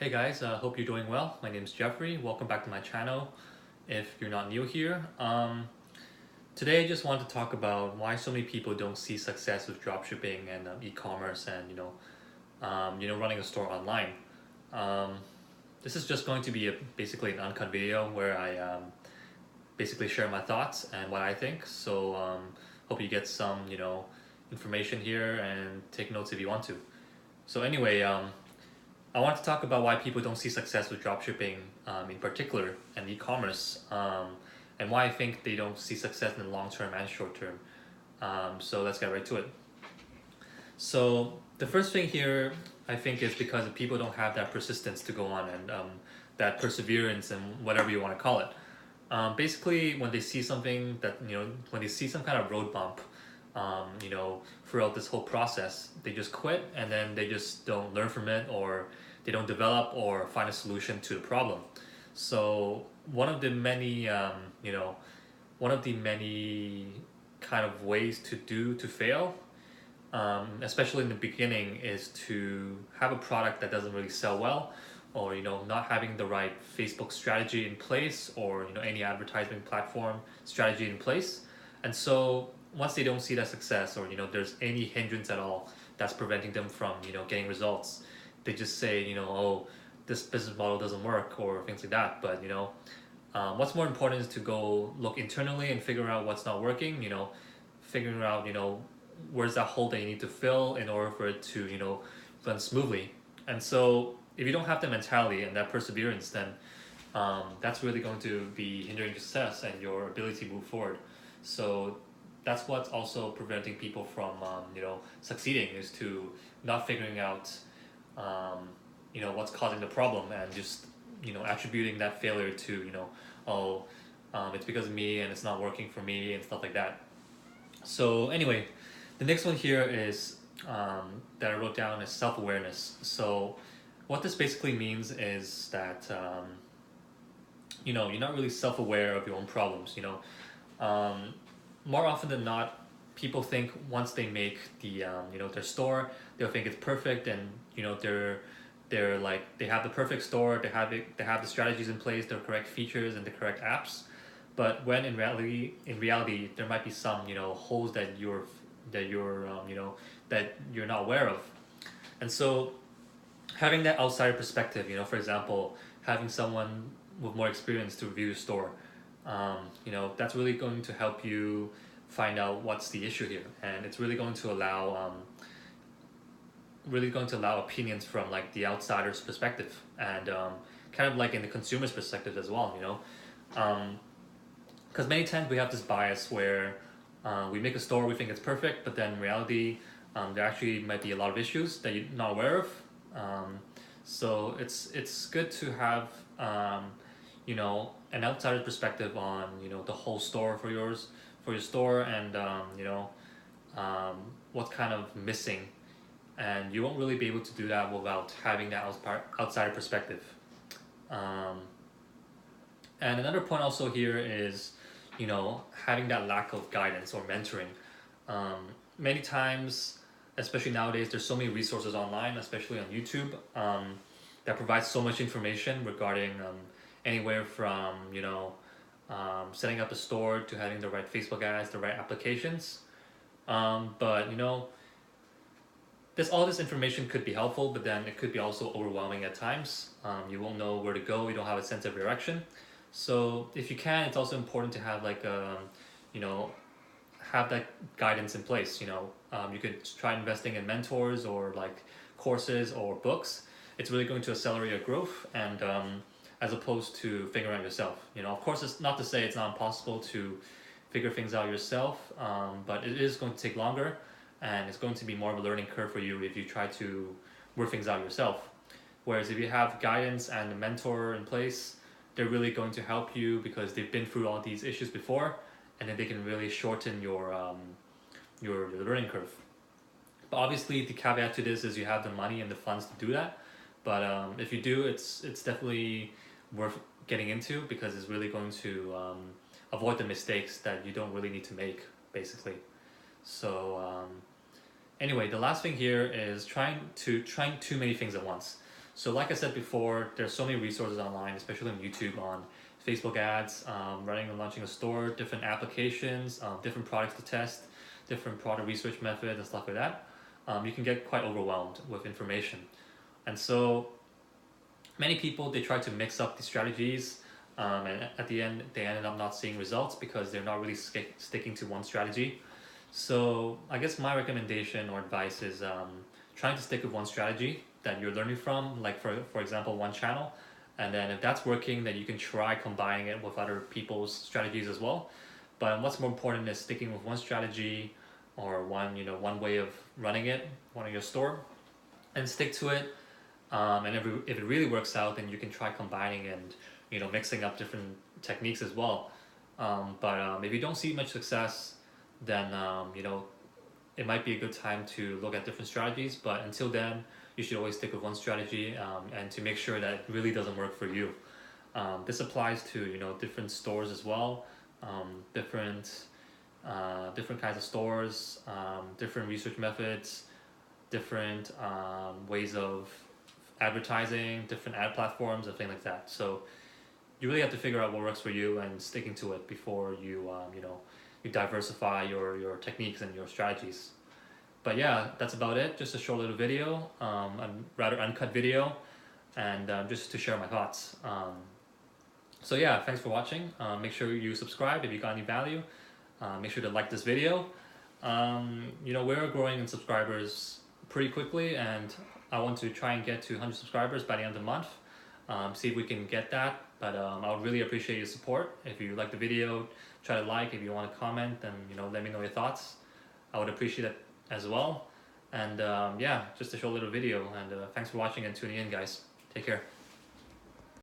Hey guys, hope you're doing well. My name is Jeffrey. Welcome back to my channel. If you're not new here, today I just want to talk about why so many people don't see success with dropshipping and e-commerce and running a store online. Um, this is just going to be basically an uncut video where I basically share my thoughts and what I think. So hope you get some information here and take notes if you want to. So anyway. I want to talk about why people don't see success with dropshipping in particular and e-commerce, and why I think they don't see success in the long term and short term. So let's get right to it. So the first thing here I think is because people don't have that persistence to go on and that perseverance and whatever you want to call it. Basically, when they see something that, when they see some kind of road bump, throughout this whole process, they just quit and then they just don't learn from it, or they don't develop or find a solution to the problem. So one of the many, kind of ways to fail, especially in the beginning, is to have a product that doesn't really sell well, or not having the right Facebook strategy in place, or any advertisement platform strategy in place. And so once they don't see that success, or there's any hindrance at all that's preventing them from getting results, they just say oh, this business model doesn't work, or things like that. But what's more important is to go look internally and figure out what's not working, figuring out where's that hole that you need to fill in order for it to run smoothly. And so if you don't have that mentality and that perseverance, then that's really going to be hindering your success and your ability to move forward. So that's what's also preventing people from succeeding, is to not figuring out what's causing the problem, and just attributing that failure to it's because of me and it's not working for me and stuff like that. So anyway, the next one here is that I wrote down is self-awareness. So what this basically means is that you're not really self-aware of your own problems. More often than not, people think once they make the their store, they'll think it's perfect, and they're like, they have the perfect store, they have the strategies in place, the correct features and the correct apps. But when in reality there might be some holes that you're that you're not aware of. And so having that outsider perspective, for example, having someone with more experience to review your store, that's really going to help you find out what's the issue here, and it's really going to allow opinions from like the outsider's perspective, and kind of like in the consumer's perspective as well. Because many times we have this bias where we make a store, we think it's perfect, but then in reality there actually might be a lot of issues that you're not aware of. So it's good to have an outsider's perspective on the whole store for your store, and what's kind of missing, and you won't really be able to do that without having that outsider perspective. And another point also here is having that lack of guidance or mentoring. Many times, especially nowadays, there's so many resources online, especially on YouTube, that provides so much information regarding anywhere from setting up a store to having the right Facebook ads, the right applications. But all this information could be helpful, but then it could be also overwhelming at times. You won't know where to go, you don't have a sense of direction. So if you can, it's also important to have like have that guidance in place. You could try investing in mentors, or like courses or books. It's really going to accelerate your growth, and as opposed to figuring out yourself. Of course, it's not to say it's not impossible to figure things out yourself, but it is going to take longer, and it's going to be more of a learning curve for you if you try to work things out yourself. Whereas if you have guidance and a mentor in place, they're really going to help you because they've been through all these issues before, and then they can really shorten your learning curve. But obviously, the caveat to this is you have the money and the funds to do that. But if you do, it's definitely worth getting into, because it's really going to avoid the mistakes that you don't really need to make, basically. So anyway, the last thing here is trying too many things at once. So like I said before, there's so many resources online, especially on YouTube, on Facebook ads, running and launching a store, different applications, different products to test, different product research methods and stuff like that. You can get quite overwhelmed with information. And so many people, they try to mix up the strategies, and at the end they ended up not seeing results because they're not really sticking to one strategy. So I guess my recommendation or advice is trying to stick with one strategy that you're learning from, like for example one channel, and then if that's working, then you can try combining it with other people's strategies as well. But what's more important is sticking with one strategy or one way of running it, one of your store, and stick to it. And if it really works out, then you can try combining and mixing up different techniques as well. But if you don't see much success, then it might be a good time to look at different strategies. But until then, you should always stick with one strategy, and to make sure that it really doesn't work for you. This applies to different stores as well, different kinds of stores, different research methods, different ways of advertising, different ad platforms and things like that. So you really have to figure out what works for you and sticking to it before you you diversify your techniques and your strategies. But yeah, that's about it. Just a short little video, a rather uncut video, and just to share my thoughts. So yeah, thanks for watching. Make sure you subscribe if you got any value. Make sure to like this video. We're growing in subscribers pretty quickly, and I want to try and get to 100 subscribers by the end of the month. See if we can get that. But I would really appreciate your support. If you like the video, try to like. If you want to comment, then let me know your thoughts. I would appreciate it as well. And yeah, just a short little video. And thanks for watching and tuning in, guys. Take care.